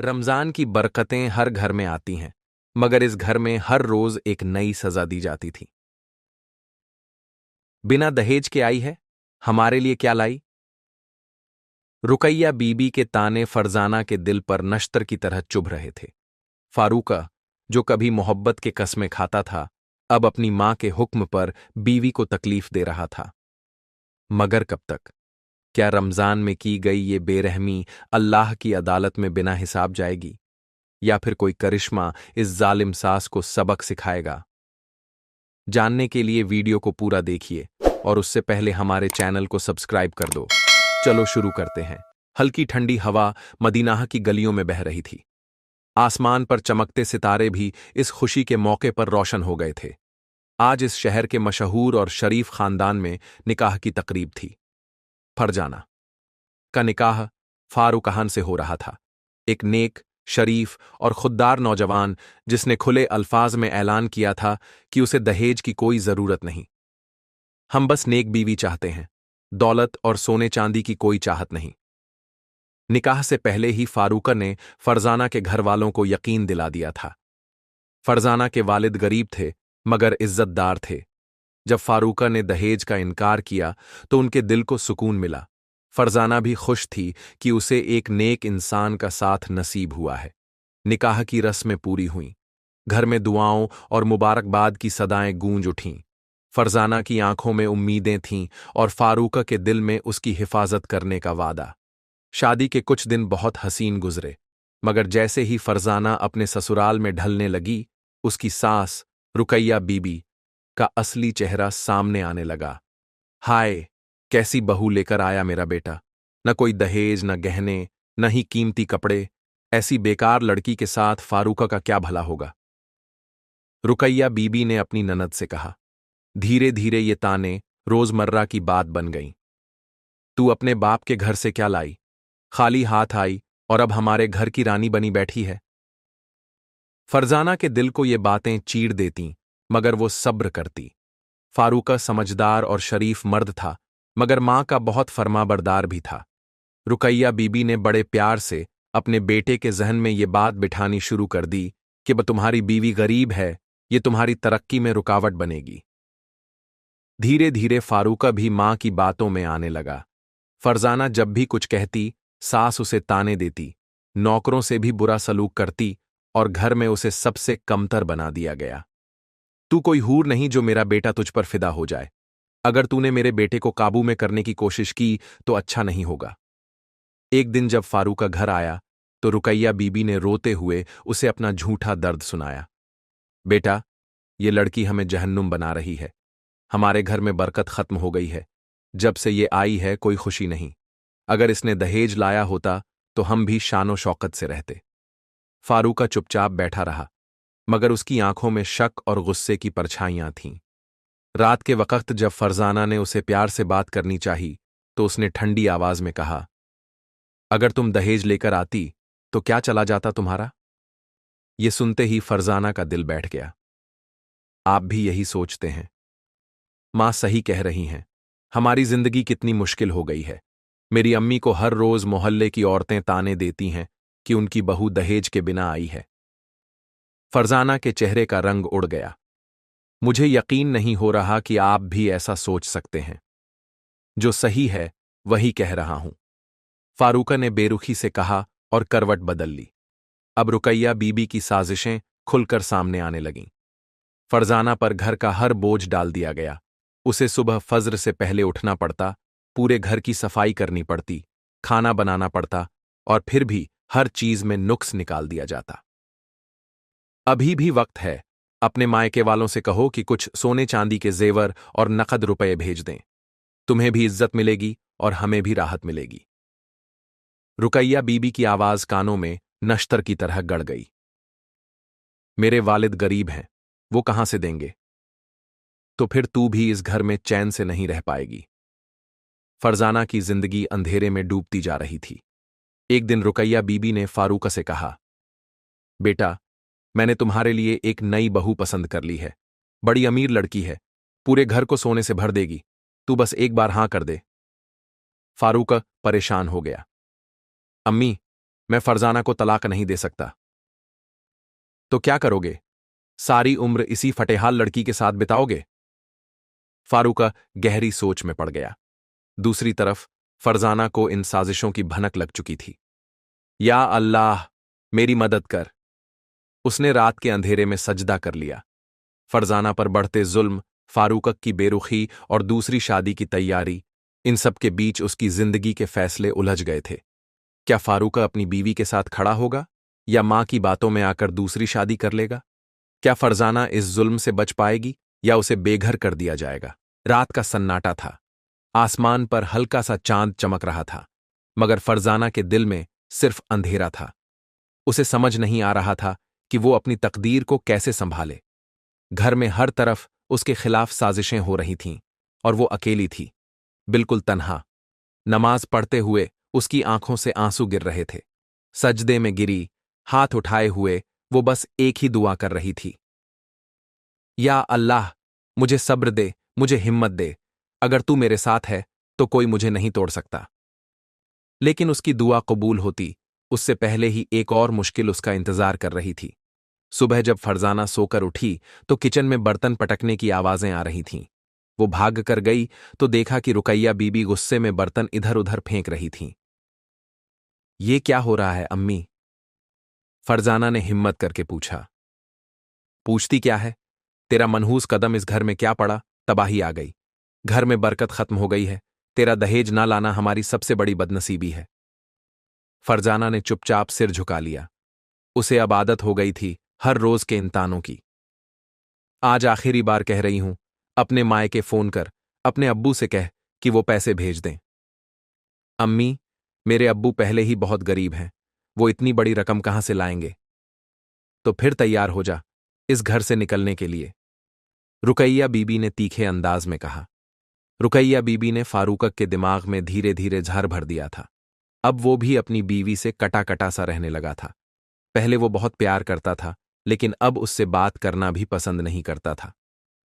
रमजान की बरकतें हर घर में आती हैं, मगर इस घर में हर रोज एक नई सजा दी जाती थी। बिना दहेज के आई है, हमारे लिए क्या लाई? रुकैया बीबी के ताने फरजाना के दिल पर नश्तर की तरह चुभ रहे थे। फारूका, जो कभी मोहब्बत के कस्में खाता था, अब अपनी मां के हुक्म पर बीवी को तकलीफ दे रहा था। मगर कब तक? क्या रमजान में की गई ये बेरहमी अल्लाह की अदालत में बिना हिसाब जाएगी, या फिर कोई करिश्मा इस जालिम सास को सबक सिखाएगा? जानने के लिए वीडियो को पूरा देखिए और उससे पहले हमारे चैनल को सब्सक्राइब कर दो। चलो शुरू करते हैं। हल्की ठंडी हवा मदीनाह की गलियों में बह रही थी। आसमान पर चमकते सितारे भी इस खुशी के मौके पर रोशन हो गए थे। आज इस शहर के मशहूर और शरीफ खानदान में निकाह की तकरीब थी। फरजाना का निकाह फारूकहान से हो रहा था, एक नेक, शरीफ और खुददार नौजवान जिसने खुले अल्फाज में ऐलान किया था कि उसे दहेज की कोई जरूरत नहीं। हम बस नेक बीवी चाहते हैं, दौलत और सोने चांदी की कोई चाहत नहीं। निकाह से पहले ही फारूका ने फरजाना के घर वालों को यकीन दिला दिया था। फरजाना के वालिद गरीब थे, मगर इज्जतदार थे। जब फारूका ने दहेज का इनकार किया तो उनके दिल को सुकून मिला। फरजाना भी खुश थी कि उसे एक नेक इंसान का साथ नसीब हुआ है। निकाह की रस्में पूरी हुईं। घर में दुआओं और मुबारकबाद की सदाएं गूंज उठीं। फरजाना की आंखों में उम्मीदें थीं और फारूका के दिल में उसकी हिफाजत करने का वादा। शादी के कुछ दिन बहुत हसीन गुजरे, मगर जैसे ही फरजाना अपने ससुराल में ढलने लगी, उसकी सास रुकैया बीबी का असली चेहरा सामने आने लगा। हाय, कैसी बहू लेकर आया मेरा बेटा! न कोई दहेज, न गहने, न ही कीमती कपड़े। ऐसी बेकार लड़की के साथ फारूका का क्या भला होगा? रुकैया बीबी ने अपनी ननद से कहा। धीरे धीरे ये ताने रोजमर्रा की बात बन गईं। तू अपने बाप के घर से क्या लाई? खाली हाथ आई और अब हमारे घर की रानी बनी बैठी है। फरजाना के दिल को ये बातें चीड़ देतीं, मगर वो सब्र करती। फारूका समझदार और शरीफ मर्द था, मगर मां का बहुत फरमाबरदार भी था। रुकैया बीबी ने बड़े प्यार से अपने बेटे के जहन में ये बात बिठानी शुरू कर दी कि तुम्हारी बीवी गरीब है, ये तुम्हारी तरक्की में रुकावट बनेगी। धीरे धीरे फारूका भी मां की बातों में आने लगा। फरजाना जब भी कुछ कहती, सास उसे ताने देती, नौकरों से भी बुरा सलूक करती और घर में उसे सबसे कमतर बना दिया गया। तू कोई हूर नहीं जो मेरा बेटा तुझ पर फिदा हो जाए। अगर तूने मेरे बेटे को काबू में करने की कोशिश की तो अच्छा नहीं होगा। एक दिन जब फारूका घर आया तो रुकैया बीबी ने रोते हुए उसे अपना झूठा दर्द सुनाया। बेटा, ये लड़की हमें जहन्नुम बना रही है। हमारे घर में बरकत खत्म हो गई है। जब से ये आई है कोई खुशी नहीं। अगर इसने दहेज लाया होता तो हम भी शानो शौकत से रहते। फारूका चुपचाप बैठा रहा, मगर उसकी आंखों में शक और गुस्से की परछाइयां थीं। रात के वक्त जब फरजाना ने उसे प्यार से बात करनी चाही तो उसने ठंडी आवाज में कहा, अगर तुम दहेज लेकर आती तो क्या चला जाता तुम्हारा? ये सुनते ही फरजाना का दिल बैठ गया। आप भी यही सोचते हैं? मां सही कह रही हैं। हमारी जिंदगी कितनी मुश्किल हो गई है। मेरी अम्मी को हर रोज मोहल्ले की औरतें ताने देती हैं कि उनकी बहू दहेज के बिना आई है। फरजाना के चेहरे का रंग उड़ गया। मुझे यकीन नहीं हो रहा कि आप भी ऐसा सोच सकते हैं। जो सही है वही कह रहा हूं, फारूका ने बेरुखी से कहा और करवट बदल ली। अब रुकैया बीबी की साजिशें खुलकर सामने आने लगीं। फरजाना पर घर का हर बोझ डाल दिया गया। उसे सुबह फज्र से पहले उठना पड़ता, पूरे घर की सफाई करनी पड़ती, खाना बनाना पड़ता और फिर भी हर चीज में नुक्स निकाल दिया जाता। अभी भी वक्त है। अपने मायके वालों से कहो कि कुछ सोने चांदी के जेवर और नकद रुपए भेज दें। तुम्हें भी इज्जत मिलेगी और हमें भी राहत मिलेगी। रुकैया बीबी की आवाज कानों में नश्तर की तरह गड़ गई। मेरे वालिद गरीब हैं, वो कहां से देंगे? तो फिर तू भी इस घर में चैन से नहीं रह पाएगी। फरजाना की जिंदगी अंधेरे में डूबती जा रही थी। एक दिन रुकैया बीबी ने फारूका से कहा, बेटा, मैंने तुम्हारे लिए एक नई बहू पसंद कर ली है। बड़ी अमीर लड़की है, पूरे घर को सोने से भर देगी। तू बस एक बार हां कर दे। फारूका परेशान हो गया। अम्मी, मैं फरजाना को तलाक नहीं दे सकता। तो क्या करोगे? सारी उम्र इसी फटेहाल लड़की के साथ बिताओगे? फारूका गहरी सोच में पड़ गया। दूसरी तरफ फरजाना को इन साजिशों की भनक लग चुकी थी। या अल्लाह, मेरी मदद कर। उसने रात के अंधेरे में सजदा कर लिया। फरजाना पर बढ़ते जुल्म, फारूक की बेरुखी और दूसरी शादी की तैयारी, इन सब के बीच उसकी जिंदगी के फैसले उलझ गए थे। क्या फारूक अपनी बीवी के साथ खड़ा होगा या मां की बातों में आकर दूसरी शादी कर लेगा? क्या फरजाना इस जुल्म से बच पाएगी या उसे बेघर कर दिया जाएगा? रात का सन्नाटा था। आसमान पर हल्का सा चांद चमक रहा था, मगर फरजाना के दिल में सिर्फ अंधेरा था। उसे समझ नहीं आ रहा था कि वो अपनी तकदीर को कैसे संभाले। घर में हर तरफ उसके खिलाफ साजिशें हो रही थीं और वो अकेली थी, बिल्कुल तन्हा। नमाज पढ़ते हुए उसकी आंखों से आंसू गिर रहे थे। सजदे में गिरी, हाथ उठाए हुए वो बस एक ही दुआ कर रही थी, या अल्लाह, मुझे सब्र दे, मुझे हिम्मत दे। अगर तू मेरे साथ है तो कोई मुझे नहीं तोड़ सकता। लेकिन उसकी दुआ कबूल होती, उससे पहले ही एक और मुश्किल उसका इंतजार कर रही थी। सुबह जब फरजाना सोकर उठी तो किचन में बर्तन पटकने की आवाजें आ रही थीं। वो भाग कर गई तो देखा कि रुकैया बीबी गुस्से में बर्तन इधर उधर फेंक रही थीं। ये क्या हो रहा है अम्मी? फरजाना ने हिम्मत करके पूछा। पूछती क्या है? तेरा मनहूस कदम इस घर में क्या पड़ा, तबाही आ गई। घर में बरकत खत्म हो गई है। तेरा दहेज ना लाना हमारी सबसे बड़ी बदनसीबी है। फरजाना ने चुपचाप सिर झुका लिया। उसे अब आदत हो गई थी हर रोज के इन तानों की। आज आखिरी बार कह रही हूं, अपने मायके फोन कर, अपने अब्बू से कह कि वो पैसे भेज दें। अम्मी, मेरे अब्बू पहले ही बहुत गरीब हैं, वो इतनी बड़ी रकम कहां से लाएंगे? तो फिर तैयार हो जा इस घर से निकलने के लिए, रुकैया बीबी ने तीखे अंदाज में कहा। रुकैया बीबी ने फारूक के दिमाग में धीरे धीरे झर भर दिया था। अब वो भी अपनी बीवी से कटा कटा सा रहने लगा था। पहले वो बहुत प्यार करता था, लेकिन अब उससे बात करना भी पसंद नहीं करता था।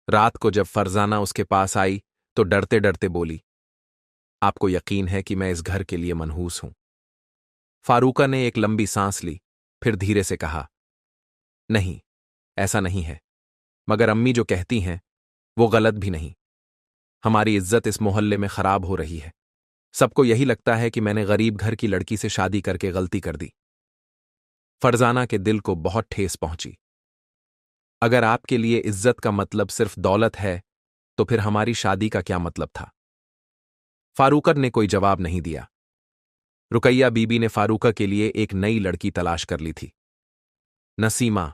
रात को जब फरजाना उसके पास आई तो डरते डरते बोली, आपको यकीन है कि मैं इस घर के लिए मनहूस हूं? फारूका ने एक लंबी सांस ली, फिर धीरे से कहा, नहीं, ऐसा नहीं है। मगर अम्मी जो कहती हैं वो गलत भी नहीं। हमारी इज्जत इस मोहल्ले में खराब हो रही है। सबको यही लगता है कि मैंने गरीब घर की लड़की से शादी करके गलती कर दी। फरजाना के दिल को बहुत ठेस पहुंची। अगर आपके लिए इज्जत का मतलब सिर्फ दौलत है तो फिर हमारी शादी का क्या मतलब था? फारूकर ने कोई जवाब नहीं दिया। रुकैया बीबी ने फारूका के लिए एक नई लड़की तलाश कर ली थी। नसीमा।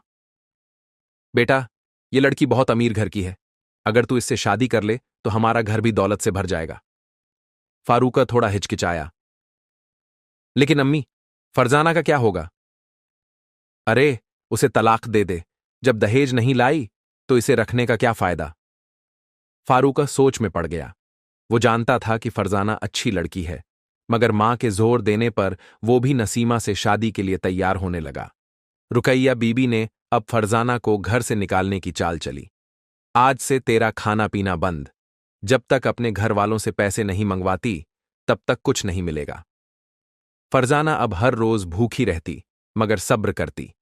बेटा, ये लड़की बहुत अमीर घर की है। अगर तू इससे शादी कर ले तो हमारा घर भी दौलत से भर जाएगा। फारूका थोड़ा हिचकिचाया। लेकिन अम्मी, फरजाना का क्या होगा? अरे, उसे तलाक दे दे। जब दहेज नहीं लाई तो इसे रखने का क्या फायदा? फारूका सोच में पड़ गया। वो जानता था कि फरजाना अच्छी लड़की है, मगर मां के जोर देने पर वो भी नसीमा से शादी के लिए तैयार होने लगा। रुकैया बीबी ने अब फरजाना को घर से निकालने की चाल चली। आज से तेरा खाना पीना बंद। जब तक अपने घर वालों से पैसे नहीं मंगवाती तब तक कुछ नहीं मिलेगा। फरजाना अब हर रोज भूखी रहती, मगर सब्र करती।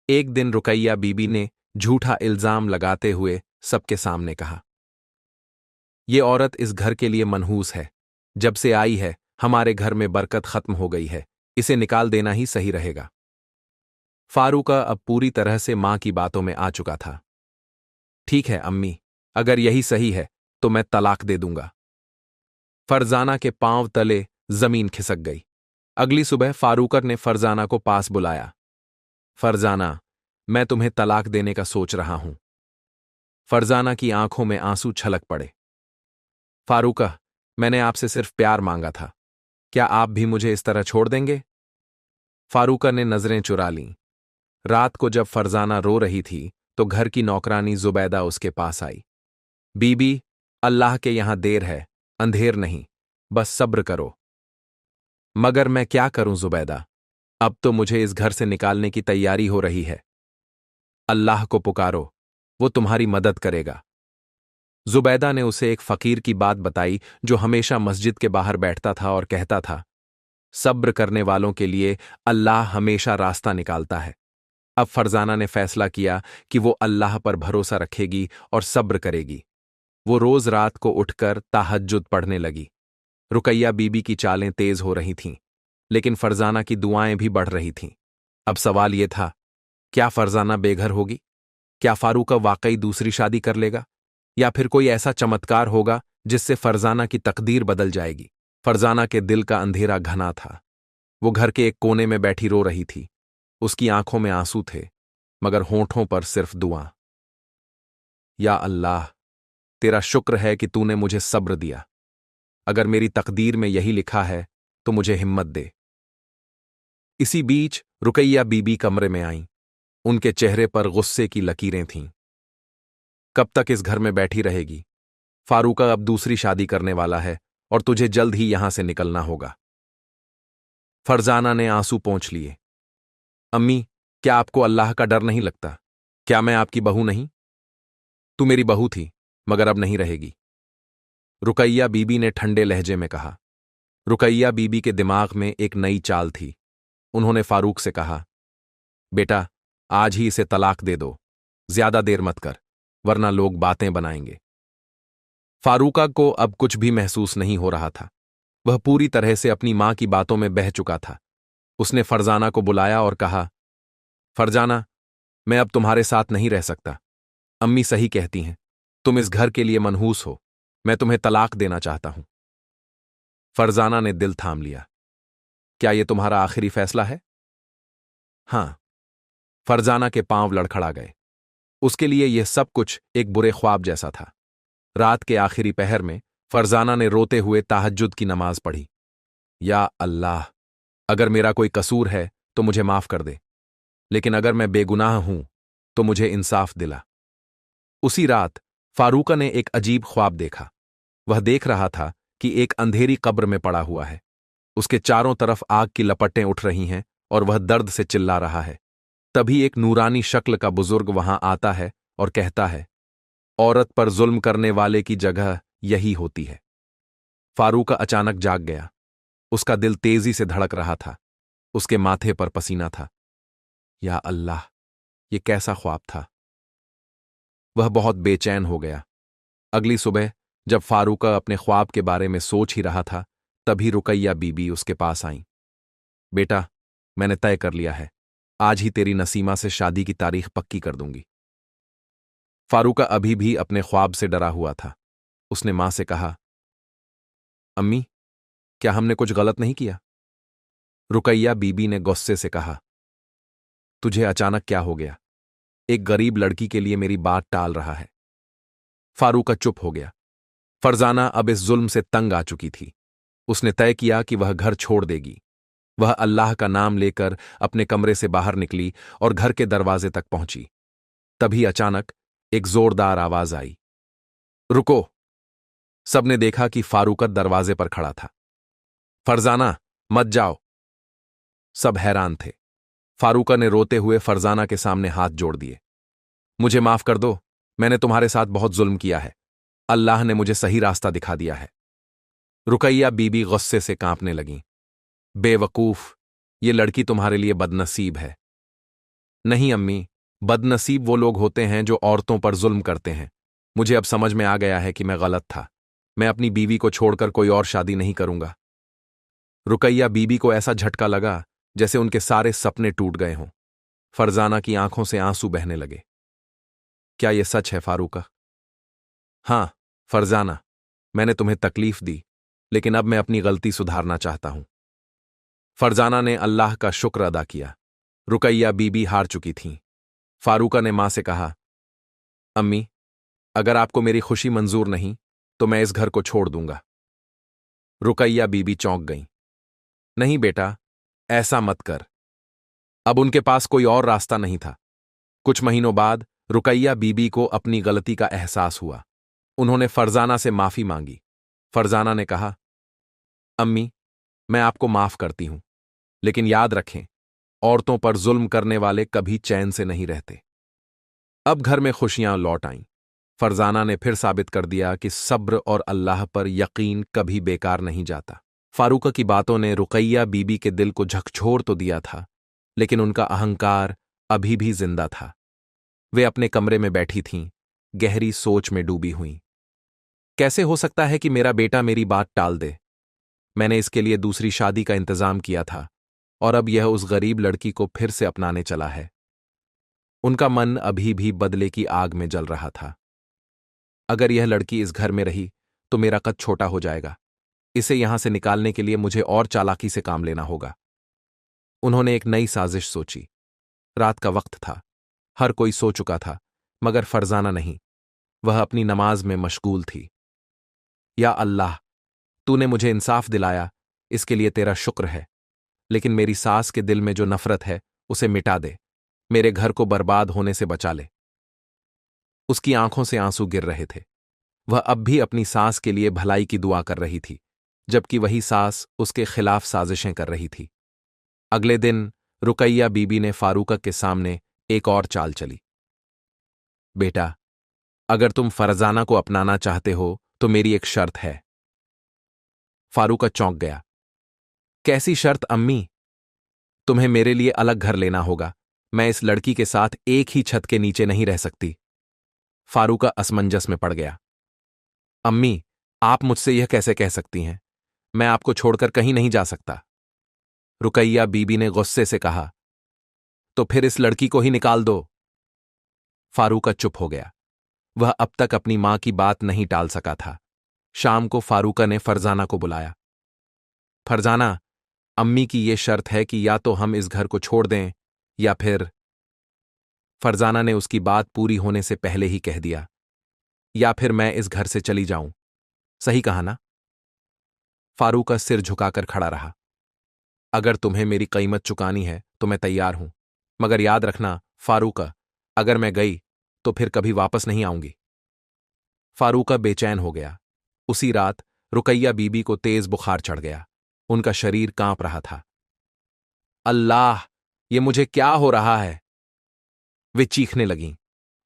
एक दिन रुकैया बीबी ने झूठा इल्जाम लगाते हुए सबके सामने कहा, ये औरत इस घर के लिए मनहूस है। जब से आई है हमारे घर में बरकत खत्म हो गई है। इसे निकाल देना ही सही रहेगा। फारूका अब पूरी तरह से मां की बातों में आ चुका था। ठीक है अम्मी, अगर यही सही है तो मैं तलाक दे दूंगा। फरजाना के पांव तले जमीन खिसक गई। अगली सुबह फारूकर ने फरजाना को पास बुलाया। फरजाना, मैं तुम्हें तलाक देने का सोच रहा हूं। फरजाना की आंखों में आंसू छलक पड़े। फारूका, मैंने आपसे सिर्फ प्यार मांगा था। क्या आप भी मुझे इस तरह छोड़ देंगे? फारूका ने नजरें चुरा लीं। रात को जब फरजाना रो रही थी तो घर की नौकरानी जुबैदा उसके पास आई। बीबी, अल्लाह के यहां देर है, अंधेर नहीं, बस सब्र करो। मगर मैं क्या करूं जुबैदा? अब तो मुझे इस घर से निकालने की तैयारी हो रही है। अल्लाह को पुकारो, वो तुम्हारी मदद करेगा। जुबैदा ने उसे एक फकीर की बात बताई जो हमेशा मस्जिद के बाहर बैठता था और कहता था, सब्र करने वालों के लिए अल्लाह हमेशा रास्ता निकालता है। अब फरजाना ने फैसला किया कि वो अल्लाह पर भरोसा रखेगी और सब्र करेगी। वो रोज रात को उठकर तहज्जुद पढ़ने लगी। रुकैया बीबी की चालें तेज हो रही थीं, लेकिन फरजाना की दुआएं भी बढ़ रही थीं। अब सवाल ये था, क्या फरजाना बेघर होगी? क्या फारूक वाकई दूसरी शादी कर लेगा? या फिर कोई ऐसा चमत्कार होगा जिससे फरजाना की तकदीर बदल जाएगी? फरजाना के दिल का अंधेरा घना था। वो घर के एक कोने में बैठी रो रही थी। उसकी आंखों में आंसू थे, मगर होंठों पर सिर्फ दुआ। या अल्लाह, तेरा शुक्र है कि तूने मुझे सब्र दिया। अगर मेरी तकदीर में यही लिखा है तो मुझे हिम्मत दे। इसी बीच रुकैया बीबी कमरे में आईं। उनके चेहरे पर गुस्से की लकीरें थीं। कब तक इस घर में बैठी रहेगी? फारूका अब दूसरी शादी करने वाला है और तुझे जल्द ही यहां से निकलना होगा। फरजाना ने आंसू पोंछ लिए। अम्मी, क्या आपको अल्लाह का डर नहीं लगता? क्या मैं आपकी बहू नहीं? तू मेरी बहू थी, मगर अब नहीं रहेगी, रुकैया बीबी ने ठंडे लहजे में कहा। रुकैया बीबी के दिमाग में एक नई चाल थी। उन्होंने फारूक से कहा, बेटा, आज ही इसे तलाक दे दो। ज्यादा देर मत कर, वरना लोग बातें बनाएंगे। फारूका को अब कुछ भी महसूस नहीं हो रहा था। वह पूरी तरह से अपनी मां की बातों में बह चुका था। उसने फरजाना को बुलाया और कहा, फरजाना, मैं अब तुम्हारे साथ नहीं रह सकता। अम्मी सही कहती हैं, तुम इस घर के लिए मनहूस हो। मैं तुम्हें तलाक देना चाहता हूं। फरजाना ने दिल थाम लिया। क्या यह तुम्हारा आखिरी फैसला है? हां। फरजाना के पांव लड़खड़ा गए। उसके लिए यह सब कुछ एक बुरे ख्वाब जैसा था। रात के आखिरी पहर में फरजाना ने रोते हुए तहज्जुद की नमाज पढ़ी। या अल्लाह, अगर मेरा कोई कसूर है तो मुझे माफ कर दे, लेकिन अगर मैं बेगुनाह हूं तो मुझे इंसाफ दिला। उसी रात फारूका ने एक अजीब ख्वाब देखा। वह देख रहा था कि एक अंधेरी कब्र में पड़ा हुआ है। उसके चारों तरफ आग की लपटें उठ रही हैं और वह दर्द से चिल्ला रहा है। तभी एक नूरानी शक्ल का बुजुर्ग वहां आता है और कहता है, औरत पर जुल्म करने वाले की जगह यही होती है। फारूका अचानक जाग गया। उसका दिल तेजी से धड़क रहा था। उसके माथे पर पसीना था। या अल्लाह, ये कैसा ख्वाब था? वह बहुत बेचैन हो गया। अगली सुबह जब फारूका अपने ख्वाब के बारे में सोच ही रहा था, तभी रुकैया बीबी उसके पास आईं। बेटा, मैंने तय कर लिया है, आज ही तेरी नसीमा से शादी की तारीख पक्की कर दूंगी। फारूका अभी भी अपने ख्वाब से डरा हुआ था। उसने मां से कहा, अम्मी, क्या हमने कुछ गलत नहीं किया? रुकैया बीबी ने गुस्से से कहा, तुझे अचानक क्या हो गया? एक गरीब लड़की के लिए मेरी बात टाल रहा है। फारूका चुप हो गया। फरजाना अब इस जुल्म से तंग आ चुकी थी। उसने तय किया कि वह घर छोड़ देगी। वह अल्लाह का नाम लेकर अपने कमरे से बाहर निकली और घर के दरवाजे तक पहुंची। तभी अचानक एक जोरदार आवाज आई, रुको! सबने देखा कि फारूका दरवाजे पर खड़ा था। फरजाना, मत जाओ! सब हैरान थे। फारूका ने रोते हुए फरजाना के सामने हाथ जोड़ दिए। मुझे माफ कर दो, मैंने तुम्हारे साथ बहुत जुल्म किया है। अल्लाह ने मुझे सही रास्ता दिखा दिया है। रुकैया बीबी गुस्से से कांपने लगीं। बेवकूफ, ये लड़की तुम्हारे लिए बदनसीब है। नहीं अम्मी, बदनसीब वो लोग होते हैं जो औरतों पर जुल्म करते हैं। मुझे अब समझ में आ गया है कि मैं गलत था। मैं अपनी बीवी को छोड़कर कोई और शादी नहीं करूंगा। रुकैया बीबी को ऐसा झटका लगा जैसे उनके सारे सपने टूट गए हों। फरजाना की आंखों से आंसू बहने लगे। क्या यह सच है फारूका? हां फरजाना, मैंने तुम्हें तकलीफ दी, लेकिन अब मैं अपनी गलती सुधारना चाहता हूं। फरजाना ने अल्लाह का शुक्र अदा किया। रुकैया बीबी हार चुकी थीं। फारूका ने मां से कहा, अम्मी, अगर आपको मेरी खुशी मंजूर नहीं तो मैं इस घर को छोड़ दूंगा। रुकैया बीबी चौंक गईं। नहीं बेटा, ऐसा मत कर। अब उनके पास कोई और रास्ता नहीं था। कुछ महीनों बाद रुकैया बीबी को अपनी गलती का एहसास हुआ। उन्होंने फरजाना से माफी मांगी। फरजाना ने कहा, अम्मी, मैं आपको माफ करती हूं, लेकिन याद रखें, औरतों पर जुल्म करने वाले कभी चैन से नहीं रहते। अब घर में खुशियां लौट आईं। फरजाना ने फिर साबित कर दिया कि सब्र और अल्लाह पर यकीन कभी बेकार नहीं जाता। फारूका की बातों ने रुकैया बीबी के दिल को झकझोर तो दिया था, लेकिन उनका अहंकार अभी भी जिंदा था। वे अपने कमरे में बैठी थीं, गहरी सोच में डूबी हुईं। कैसे हो सकता है कि मेरा बेटा मेरी बात टाल दे? मैंने इसके लिए दूसरी शादी का इंतजाम किया था, और अब यह उस गरीब लड़की को फिर से अपनाने चला है। उनका मन अभी भी बदले की आग में जल रहा था। अगर यह लड़की इस घर में रही तो मेरा कद छोटा हो जाएगा। इसे यहां से निकालने के लिए मुझे और चालाकी से काम लेना होगा। उन्होंने एक नई साजिश सोची। रात का वक्त था, हर कोई सो चुका था, मगर फरजाना नहीं। वह अपनी नमाज में मशगूल थी। या अल्लाह, तूने मुझे इंसाफ दिलाया, इसके लिए तेरा शुक्र है। लेकिन मेरी सास के दिल में जो नफरत है उसे मिटा दे, मेरे घर को बर्बाद होने से बचा ले। उसकी आंखों से आंसू गिर रहे थे। वह अब भी अपनी सास के लिए भलाई की दुआ कर रही थी, जबकि वही सास उसके खिलाफ साजिशें कर रही थी। अगले दिन रुकैया बीबी ने फारूका के सामने एक और चाल चली। बेटा, अगर तुम फरजाना को अपनाना चाहते हो तो मेरी एक शर्त है। फारूका चौंक गया। कैसी शर्त अम्मी? तुम्हें मेरे लिए अलग घर लेना होगा। मैं इस लड़की के साथ एक ही छत के नीचे नहीं रह सकती। फारूका असमंजस में पड़ गया। अम्मी, आप मुझसे यह कैसे कह सकती हैं? मैं आपको छोड़कर कहीं नहीं जा सकता। रुकैया बीबी ने गुस्से से कहा। तो फिर इस लड़की को ही निकाल दो। फारूका चुप हो गया। वह अब तक अपनी मां की बात नहीं टाल सका था। शाम को फारूका ने फरजाना को बुलाया। फरजाना, अम्मी की ये शर्त है कि या तो हम इस घर को छोड़ दें या फिर। फरजाना ने उसकी बात पूरी होने से पहले ही कह दिया, या फिर मैं इस घर से चली जाऊं। सही कहा ना? फारूका सिर झुकाकर खड़ा रहा। अगर तुम्हें मेरी कीमत चुकानी है तो मैं तैयार हूं, मगर याद रखना फारूका, अगर मैं गई तो फिर कभी वापस नहीं आऊंगी। फारूका बेचैन हो गया। उसी रात रुकैया बीबी को तेज बुखार चढ़ गया। उनका शरीर कांप रहा था। अल्लाह, ये मुझे क्या हो रहा है? वे चीखने लगीं।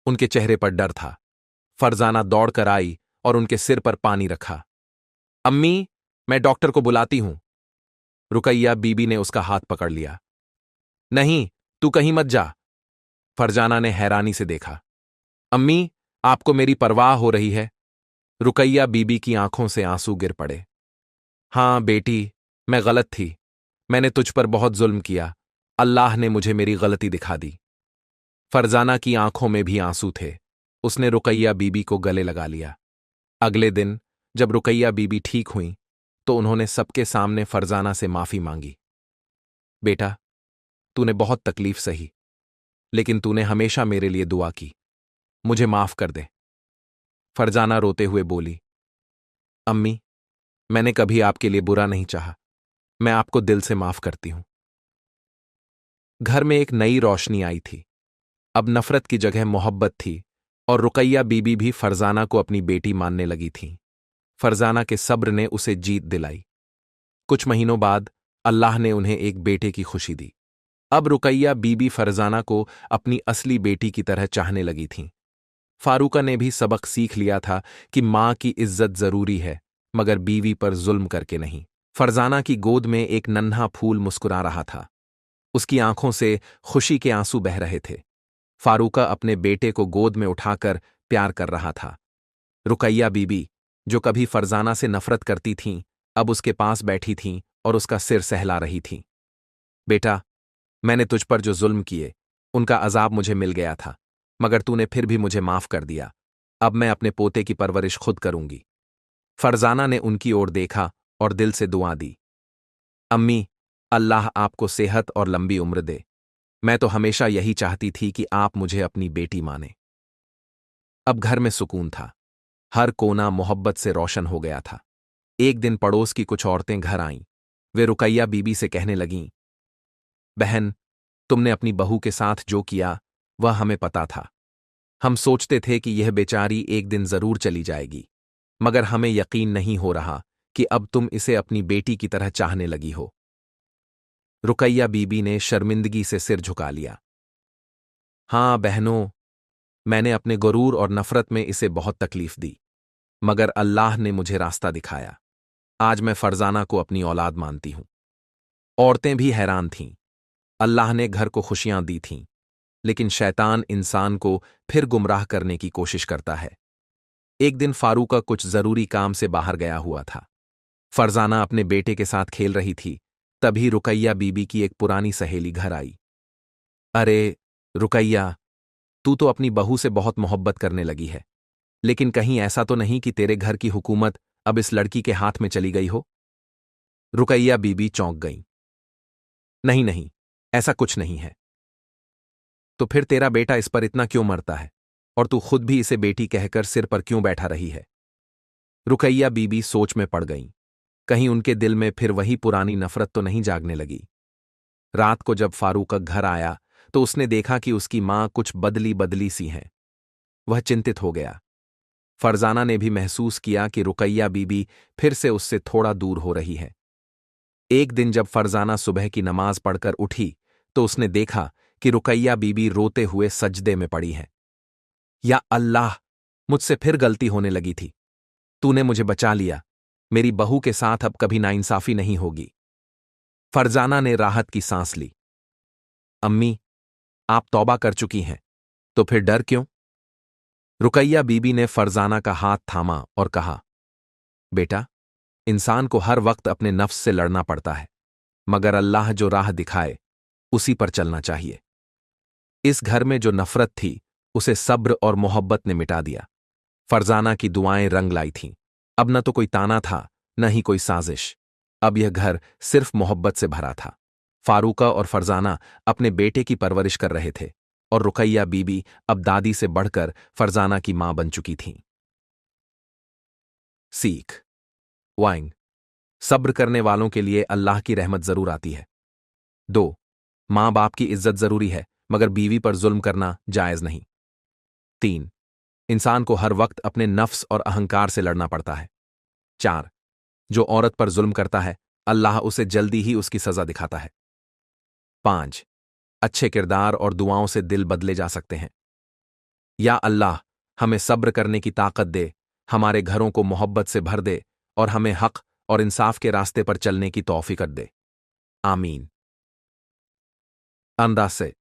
उनके चेहरे पर डर था। फरजाना दौड़कर आई और उनके सिर पर पानी रखा। अम्मी, मैं डॉक्टर को बुलाती हूं। रुकैया बीबी ने उसका हाथ पकड़ लिया। नहीं, तू कहीं मत जा। फरजाना ने हैरानी से देखा। अम्मी, आपको मेरी परवाह हो रही है? रुकैया बीबी की आंखों से आंसू गिर पड़े। हां बेटी, मैं गलत थी। मैंने तुझ पर बहुत जुल्म किया। अल्लाह ने मुझे मेरी गलती दिखा दी। फरजाना की आंखों में भी आंसू थे। उसने रुकैया बीबी को गले लगा लिया। अगले दिन जब रुकैया बीबी ठीक हुई तो उन्होंने सबके सामने फरजाना से माफी मांगी। बेटा, तूने बहुत तकलीफ सही, लेकिन तूने हमेशा मेरे लिए दुआ की। मुझे माफ कर दे। फरजाना रोते हुए बोली, अम्मी, मैंने कभी आपके लिए बुरा नहीं चाहा। मैं आपको दिल से माफ करती हूं। घर में एक नई रोशनी आई थी। अब नफरत की जगह मोहब्बत थी, और रुकैया बीबी भी फरजाना को अपनी बेटी मानने लगी थी। फरजाना के सब्र ने उसे जीत दिलाई। कुछ महीनों बाद अल्लाह ने उन्हें एक बेटे की खुशी दी। अब रुकैया बीबी फरजाना को अपनी असली बेटी की तरह चाहने लगी थीं। फारूका ने भी सबक सीख लिया था कि मां की इज्जत जरूरी है, मगर बीवी पर जुल्म करके नहीं। फरजाना की गोद में एक नन्हा फूल मुस्कुरा रहा था। उसकी आंखों से खुशी के आंसू बह रहे थे। फारूका अपने बेटे को गोद में उठाकर प्यार कर रहा था। रुकैया बीबी, जो कभी फरजाना से नफरत करती थीं, अब उसके पास बैठी थीं और उसका सिर सहला रही थीं। बेटा, मैंने तुझ पर जो जुल्म किए, उनका अजाब मुझे मिल गया था, मगर तूने फिर भी मुझे माफ कर दिया। अब मैं अपने पोते की परवरिश खुद करूंगी। फरजाना ने उनकी ओर देखा और दिल से दुआ दी। अम्मी, अल्लाह आपको सेहत और लंबी उम्र दे। मैं तो हमेशा यही चाहती थी कि आप मुझे अपनी बेटी माने। अब घर में सुकून था। हर कोना मोहब्बत से रोशन हो गया था। एक दिन पड़ोस की कुछ औरतें घर आईं। वे रुकैया बीबी से कहने लगीं, बहन, तुमने अपनी बहू के साथ जो किया वह हमें पता था। हम सोचते थे कि यह बेचारी एक दिन जरूर चली जाएगी, मगर हमें यकीन नहीं हो रहा कि अब तुम इसे अपनी बेटी की तरह चाहने लगी हो। रुकैया बीबी ने शर्मिंदगी से सिर झुका लिया। हां बहनों, मैंने अपने गुरूर और नफरत में इसे बहुत तकलीफ दी, मगर अल्लाह ने मुझे रास्ता दिखाया। आज मैं फरजाना को अपनी औलाद मानती हूं। औरतें भी हैरान थीं। अल्लाह ने घर को खुशियां दी थीं, लेकिन शैतान इंसान को फिर गुमराह करने की कोशिश करता है। एक दिन फारूका कुछ जरूरी काम से बाहर गया हुआ था। फरजाना अपने बेटे के साथ खेल रही थी, तभी रुकैया बीबी की एक पुरानी सहेली घर आई। अरे रुकैया, तू तो अपनी बहू से बहुत मोहब्बत करने लगी है, लेकिन कहीं ऐसा तो नहीं कि तेरे घर की हुकूमत अब इस लड़की के हाथ में चली गई हो? रुकैया बीबी चौंक गई। नहीं नहीं, ऐसा कुछ नहीं है। तो फिर तेरा बेटा इस पर इतना क्यों मरता है, और तू खुद भी इसे बेटी कहकर सिर पर क्यों बैठा रही है? रुकैया बीबी सोच में पड़ गईं। कहीं उनके दिल में फिर वही पुरानी नफरत तो नहीं जागने लगी। रात को जब फारूक घर आया तो उसने देखा कि उसकी मां कुछ बदली बदली सी हैं। वह चिंतित हो गया। फरजाना ने भी महसूस किया कि रुकैया बीबी फिर से उससे थोड़ा दूर हो रही है। एक दिन जब फरजाना सुबह की नमाज पढ़कर उठी तो उसने देखा कि रुकैया बीबी रोते हुए सजदे में पड़ी है। या अल्लाह, मुझसे फिर गलती होने लगी थी। तूने मुझे बचा लिया। मेरी बहू के साथ अब कभी नाइंसाफी नहीं होगी। फरजाना ने राहत की सांस ली। अम्मी, आप तौबा कर चुकी हैं, तो फिर डर क्यों? रुकैया बीबी ने फरजाना का हाथ थामा और कहा, बेटा, इंसान को हर वक्त अपने नफ्स से लड़ना पड़ता है, मगर अल्लाह जो राह दिखाए उसी पर चलना चाहिए। इस घर में जो नफरत थी उसे सब्र और मोहब्बत ने मिटा दिया। फरजाना की दुआएं रंग लाई थीं। अब न तो कोई ताना था, न ही कोई साजिश। अब यह घर सिर्फ मोहब्बत से भरा था। फारूका और फरजाना अपने बेटे की परवरिश कर रहे थे, और रुकैया बीबी अब दादी से बढ़कर फरजाना की मां बन चुकी थीं। सीख वाइंग, सब्र करने वालों के लिए अल्लाह की रहमत जरूर आती है। 2. मां बाप की इज्जत जरूरी है, मगर बीवी पर जुल्म करना जायज नहीं। 3. इंसान को हर वक्त अपने नफ्स और अहंकार से लड़ना पड़ता है। 4. जो औरत पर जुल्म करता है, अल्लाह उसे जल्दी ही उसकी सजा दिखाता है। 5. अच्छे किरदार और दुआओं से दिल बदले जा सकते हैं। या अल्लाह, हमें सब्र करने की ताकत दे, हमारे घरों को मोहब्बत से भर दे, और हमें हक और इंसाफ के रास्ते पर चलने की तौफीक दे। आमीन। अंदाज से,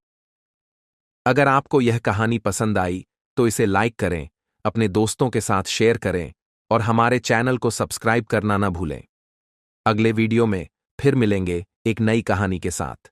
अगर आपको यह कहानी पसंद आई तो इसे लाइक करें, अपने दोस्तों के साथ शेयर करें, और हमारे चैनल को सब्सक्राइब करना न भूलें। अगले वीडियो में फिर मिलेंगे एक नई कहानी के साथ।